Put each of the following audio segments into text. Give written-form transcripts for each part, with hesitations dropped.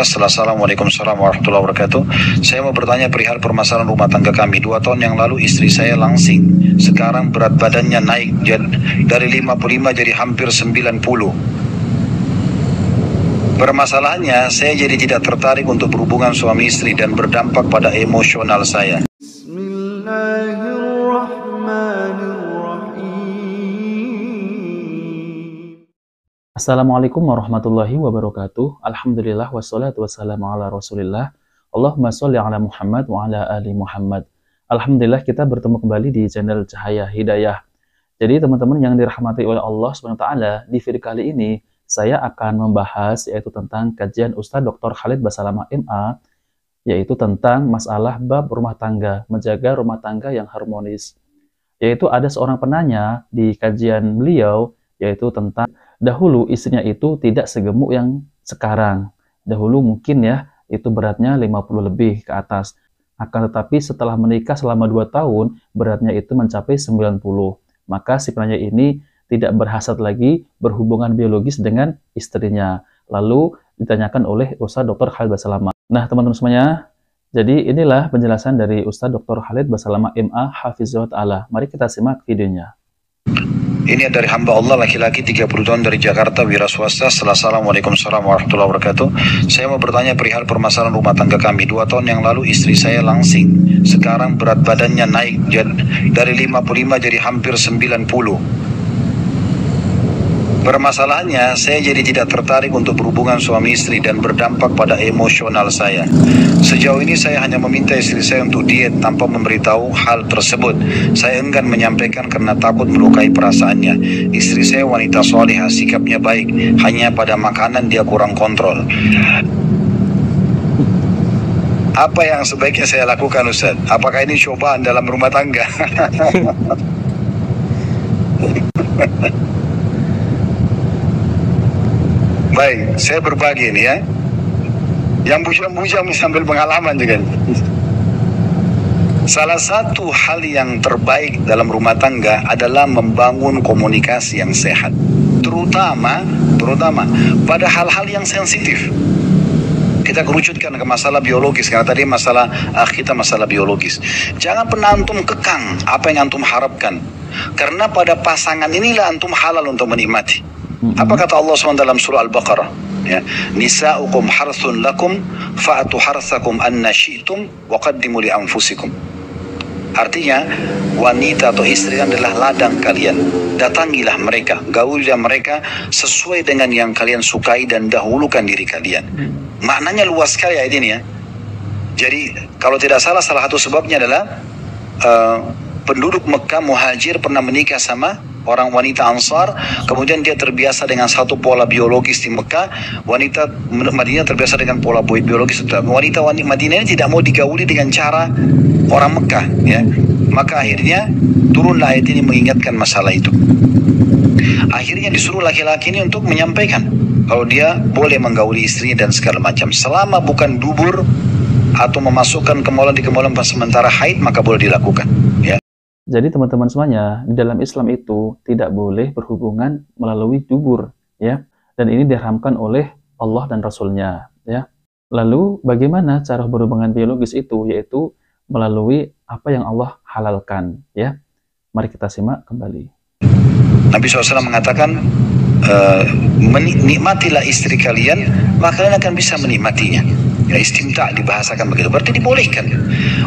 Assalamualaikum warahmatullahi wabarakatuh. Saya mau bertanya perihal permasalahan rumah tangga kami. 2 tahun yang lalu istri saya langsing. Sekarang berat badannya naik dari 55 jadi hampir 90. Permasalahannya, saya jadi tidak tertarik untuk berhubungan suami istri dan berdampak pada emosional saya. Assalamualaikum warahmatullahi wabarakatuh. Alhamdulillah wassalatu wassalamu ala rasulillah. Allahumma sholli ala Muhammad wa ala ali Muhammad. Alhamdulillah kita bertemu kembali di channel Cahaya Hidayah. Jadi teman-teman yang dirahmati oleh Allah SWT, di video kali ini saya akan membahas yaitu tentang kajian Ustadz Dr. Khalid Basalamah MA, yaitu tentang masalah bab rumah tangga, menjaga rumah tangga yang harmonis. Yaitu ada seorang penanya di kajian beliau, yaitu tentang dahulu istrinya itu tidak segemuk yang sekarang. Dahulu mungkin ya, itu beratnya 50 lebih ke atas. Akan tetapi setelah menikah selama 2 tahun, beratnya itu mencapai 90. Maka si penanya ini tidak berhasrat lagi berhubungan biologis dengan istrinya. Lalu ditanyakan oleh Ustadz Dr. Khalid Basalamah. Nah teman-teman semuanya, jadi inilah penjelasan dari Ustadz Dr. Khalid Basalamah MA Hafizahullah Ta'ala. Mari kita simak videonya. Ini dari hamba Allah laki-laki 30 tahun dari Jakarta, wira swasta. Assalamualaikum warahmatullahi wabarakatuh. Saya mau bertanya perihal permasalahan rumah tangga kami. 2 tahun yang lalu istri saya langsing. Sekarang berat badannya naik dari 55 jadi hampir 90. Permasalahannya, saya jadi tidak tertarik untuk berhubungan suami istri dan berdampak pada emosional saya. Sejauh ini saya hanya meminta istri saya untuk diet tanpa memberitahu hal tersebut. Saya enggan menyampaikan karena takut melukai perasaannya. Istri saya wanita solehah, sikapnya baik, hanya pada makanan dia kurang kontrol. Apa yang sebaiknya saya lakukan, Ustaz? Apakah ini cobaan dalam rumah tangga? Baik, saya berbagi ini ya. Yang bujang-bujang sambil pengalaman juga. Salah satu hal yang terbaik dalam rumah tangga adalah membangun komunikasi yang sehat. Terutama pada hal-hal yang sensitif. Kita kerucutkan ke masalah biologis, karena tadi masalah kita masalah biologis. Jangan pernah antum kekang apa yang antum harapkan. Karena pada pasangan inilah antum halal untuk menikmati. Apa kata Allah SWT dalam surah Al-Baqarah? Ya, nisa'ukum harthun lakum fa'atu harthakum anna syi'tum wa qaddimu li anfusikum. Artinya, wanita atau istri adalah ladang kalian. Datangilah mereka, gaulilah mereka sesuai dengan yang kalian sukai dan dahulukan diri kalian. Maknanya luas sekali ayat ini ya. Jadi, kalau tidak salah satu sebabnya adalah penduduk Mekah muhajir pernah menikah sama orang wanita Ansar, kemudian dia terbiasa dengan satu pola biologis di Mekah. Wanita Madinah terbiasa dengan pola biologis. Wanita Madinah ini tidak mau digauli dengan cara orang Mekah, ya. Maka akhirnya turunlah ayat ini mengingatkan masalah itu. Akhirnya disuruh laki-laki ini untuk menyampaikan kalau dia boleh menggauli istrinya dan segala macam, selama bukan dubur atau memasukkan kemaluan di kemaluan pas sementara haid, maka boleh dilakukan, ya. Jadi teman-teman semuanya, di dalam Islam itu tidak boleh berhubungan melalui dubur, ya. Dan ini diharamkan oleh Allah dan Rasulnya, ya. Lalu bagaimana cara berhubungan biologis itu? Yaitu melalui apa yang Allah halalkan, ya. Mari kita simak kembali. Nabi SAW mengatakan, nikmatilah istri kalian, maka kalian akan bisa menikmatinya. Ya, istimta dibahasakan begitu, berarti dibolehkan.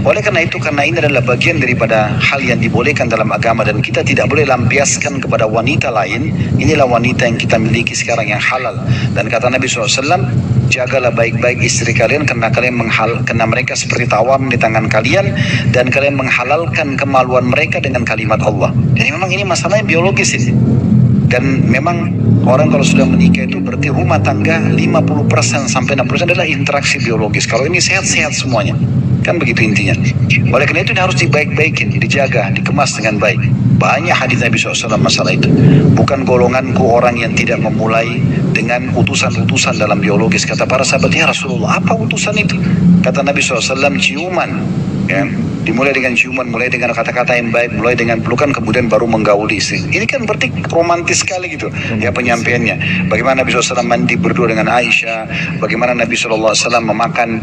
Oleh karena itu, karena ini adalah bagian daripada hal yang dibolehkan dalam agama dan kita tidak boleh lampiaskan kepada wanita lain. Inilah wanita yang kita miliki sekarang yang halal. Dan kata Nabi SAW, jagalah baik-baik istri kalian karena mereka seperti tawaran di tangan kalian dan kalian menghalalkan kemaluan mereka dengan kalimat Allah. Jadi memang ini masalahnya biologis ini. Dan memang orang kalau sudah menikah itu berarti rumah tangga 50% sampai 60% adalah interaksi biologis. Kalau ini sehat-sehat semuanya, kan begitu intinya. Oleh karena itu harus dibaik-baikin, dijaga, dikemas dengan baik. Banyak hadis Nabi SAW masalah itu. Bukan golonganku orang yang tidak memulai dengan utusan-utusan dalam biologis. Kata para sahabat, ya Rasulullah, apa utusan itu? Kata Nabi SAW, ciuman, ya. Dimulai dengan ciuman, mulai dengan kata-kata yang baik, mulai dengan pelukan, kemudian baru menggauli istri. Ini kan berarti romantis sekali gitu ya penyampaiannya. Bagaimana Nabi SAW mandi berdua dengan Aisyah, bagaimana Nabi SAW memakan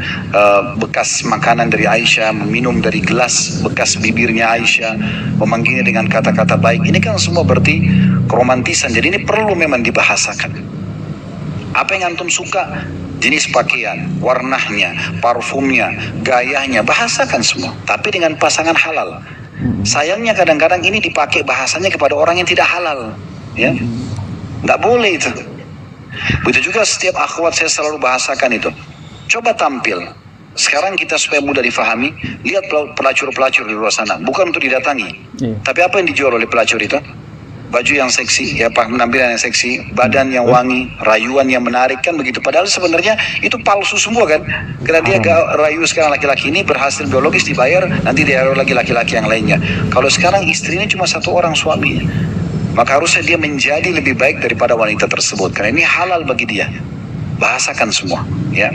bekas makanan dari Aisyah, meminum dari gelas bekas bibirnya Aisyah, memanggilnya dengan kata-kata baik. Ini kan semua berarti keromantisan. Jadi ini perlu memang dibahasakan. Apa yang antum suka, jenis pakaian, warnanya, parfumnya, gayanya, bahasakan semua. Tapi dengan pasangan halal. Sayangnya kadang-kadang ini dipakai bahasanya kepada orang yang tidak halal, ya, nggak boleh itu. Begitu juga setiap akhwat saya selalu bahasakan itu. Coba tampil. Sekarang kita supaya mudah difahami, lihat pelacur-pelacur di luar sana. Bukan untuk didatangi, tapi apa yang dijual oleh pelacur itu? Baju yang seksi, ya penampilan yang seksi, badan yang wangi, rayuan yang menarik, kan begitu. Padahal sebenarnya itu palsu semua kan. Karena dia rayu sekarang laki-laki ini berhasil biologis dibayar, nanti dia rayu lagi laki-laki yang lainnya. Kalau sekarang istrinya cuma satu orang suaminya, maka harusnya dia menjadi lebih baik daripada wanita tersebut. Karena ini halal bagi dia. Bahasakan semua, ya.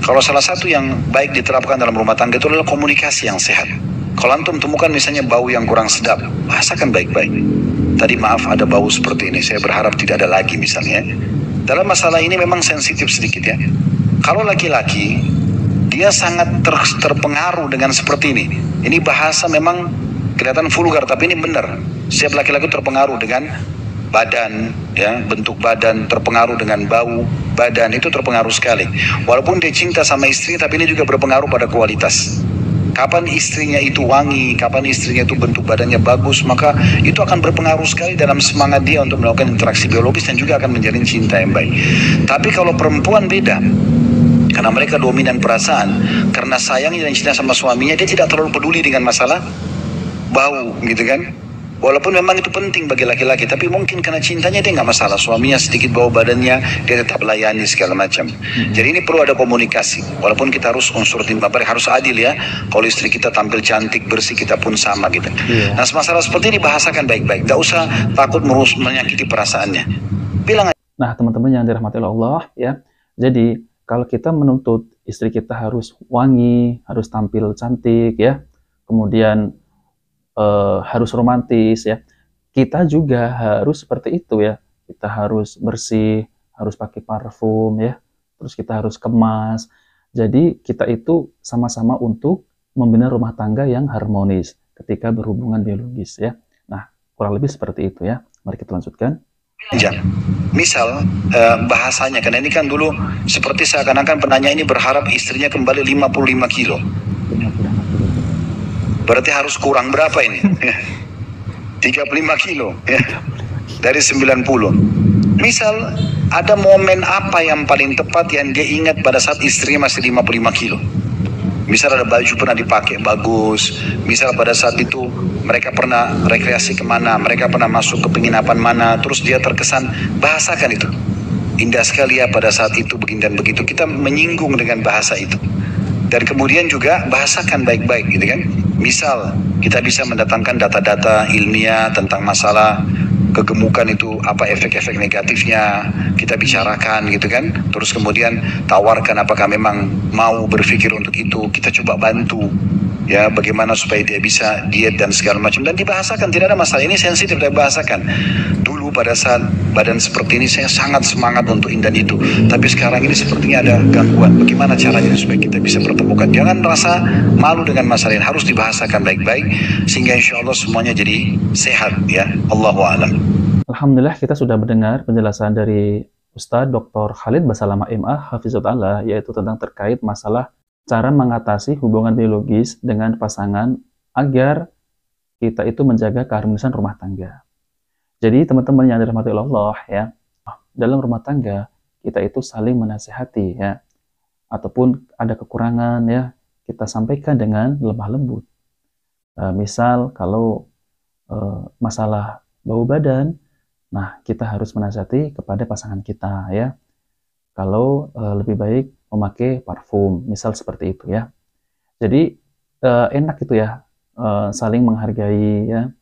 Kalau salah satu yang baik diterapkan dalam rumah tangga itu adalah komunikasi yang sehat. Kalau antum temukan misalnya bau yang kurang sedap, bahasakan baik-baik. Tadi maaf ada bau seperti ini, saya berharap tidak ada lagi misalnya. Dalam masalah ini memang sensitif sedikit ya. Kalau laki-laki, dia sangat terpengaruh dengan seperti ini. Ini bahasa memang kelihatan vulgar, tapi ini benar. Setiap laki-laki terpengaruh dengan badan, ya, bentuk badan, terpengaruh dengan bau badan, itu terpengaruh sekali. Walaupun dia cinta sama istri, tapi ini juga berpengaruh pada kualitas. Kapan istrinya itu wangi, kapan istrinya itu bentuk badannya bagus, maka itu akan berpengaruh sekali dalam semangat dia untuk melakukan interaksi biologis dan juga akan menjalin cinta yang baik. Tapi kalau perempuan beda, karena mereka dominan perasaan, karena sayangnya dan cinta sama suaminya, dia tidak terlalu peduli dengan masalah bau gitu kan. Walaupun memang itu penting bagi laki-laki, tapi mungkin karena cintanya dia nggak masalah. Suaminya sedikit bau badannya, dia tetap layani segala macam. Jadi ini perlu ada komunikasi. Walaupun kita harus unsur timba balik, harus adil ya. Kalau istri kita tampil cantik, bersih, kita pun sama gitu. Nah masalah seperti ini bahasakan baik-baik. Gak usah takut menyakiti perasaannya. Bilang aja. Nah teman-teman yang dirahmati Allah ya. Jadi kalau kita menuntut istri kita harus wangi, harus tampil cantik ya, kemudian harus romantis ya, kita juga harus seperti itu ya. Kita harus bersih, harus pakai parfum ya, terus kita harus kemas. Jadi kita itu sama-sama untuk membina rumah tangga yang harmonis ketika berhubungan biologis ya. Nah kurang lebih seperti itu ya. Mari kita lanjutkan. Misal bahasanya, karena ini kan dulu seperti seakan-akan penanya ini berharap istrinya kembali 55 kilo. Berarti harus kurang berapa ini? 35 kilo ya, dari 90. Misal ada momen apa yang paling tepat yang dia ingat pada saat istrinya masih 55 kilo. Misal ada baju pernah dipakai bagus, misal pada saat itu mereka pernah rekreasi kemana, mereka pernah masuk ke penginapan mana, terus dia terkesan, bahasakan itu. Indah sekali ya pada saat itu begini dan begitu, kita menyinggung dengan bahasa itu. Dan kemudian juga bahasakan baik-baik gitu kan. Misal kita bisa mendatangkan data-data ilmiah tentang masalah kegemukan itu, apa efek-efek negatifnya, kita bicarakan gitu kan. Terus kemudian tawarkan apakah memang mau berpikir untuk itu, kita coba bantu ya, bagaimana supaya dia bisa diet dan segala macam, dan dibahasakan, tidak ada masalah. Ini sensitif, saya bahasakan. Dulu pada saat badan seperti ini saya sangat semangat untuk ini dan itu, tapi sekarang ini sepertinya ada gangguan, bagaimana caranya supaya kita bisa pertemukan. Jangan rasa malu dengan masalah ini, harus dibahasakan baik-baik sehingga insya Allah semuanya jadi sehat ya. Allahu a'lam. Alhamdulillah kita sudah mendengar penjelasan dari Ustadz Dr. Khalid Basalamah MA Hafizatullah, yaitu tentang terkait masalah cara mengatasi hubungan biologis dengan pasangan agar kita itu menjaga keharmonisan rumah tangga. Jadi teman-teman yang dirahmati Allah ya, dalam rumah tangga kita itu saling menasihati ya, ataupun ada kekurangan ya, kita sampaikan dengan lemah lembut. Misal kalau masalah bau badan, nah kita harus menasihati kepada pasangan kita ya. Kalau lebih baik memakai parfum, misal seperti itu ya. Jadi enak itu ya, saling menghargai ya,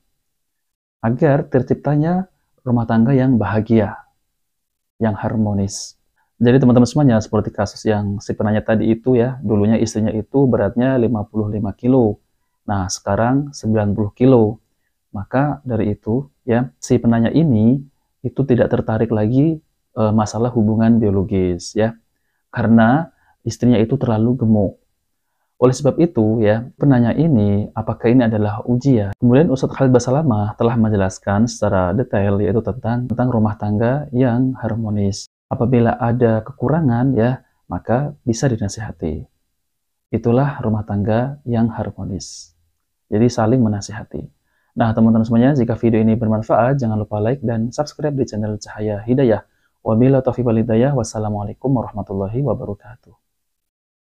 agar terciptanya rumah tangga yang bahagia, yang harmonis. Jadi teman-teman semuanya, seperti kasus yang si penanya tadi itu ya, dulunya istrinya itu beratnya 55 kilo, Nah, sekarang 90 kilo. Maka dari itu, ya, si penanya ini itu tidak tertarik lagi masalah hubungan biologis, ya, karena istrinya itu terlalu gemuk. Oleh sebab itu, ya, penanya ini, apakah ini adalah ujian? Kemudian Ustadz Khalid Basalamah telah menjelaskan secara detail, yaitu tentang rumah tangga yang harmonis. Apabila ada kekurangan, ya, maka bisa dinasihati. Itulah rumah tangga yang harmonis. Jadi saling menasihati. Nah, teman-teman semuanya, jika video ini bermanfaat, jangan lupa like dan subscribe di channel Cahaya Hidayah. Wabillahi taufiq wal hidayah. Wassalamualaikum warahmatullahi wabarakatuh.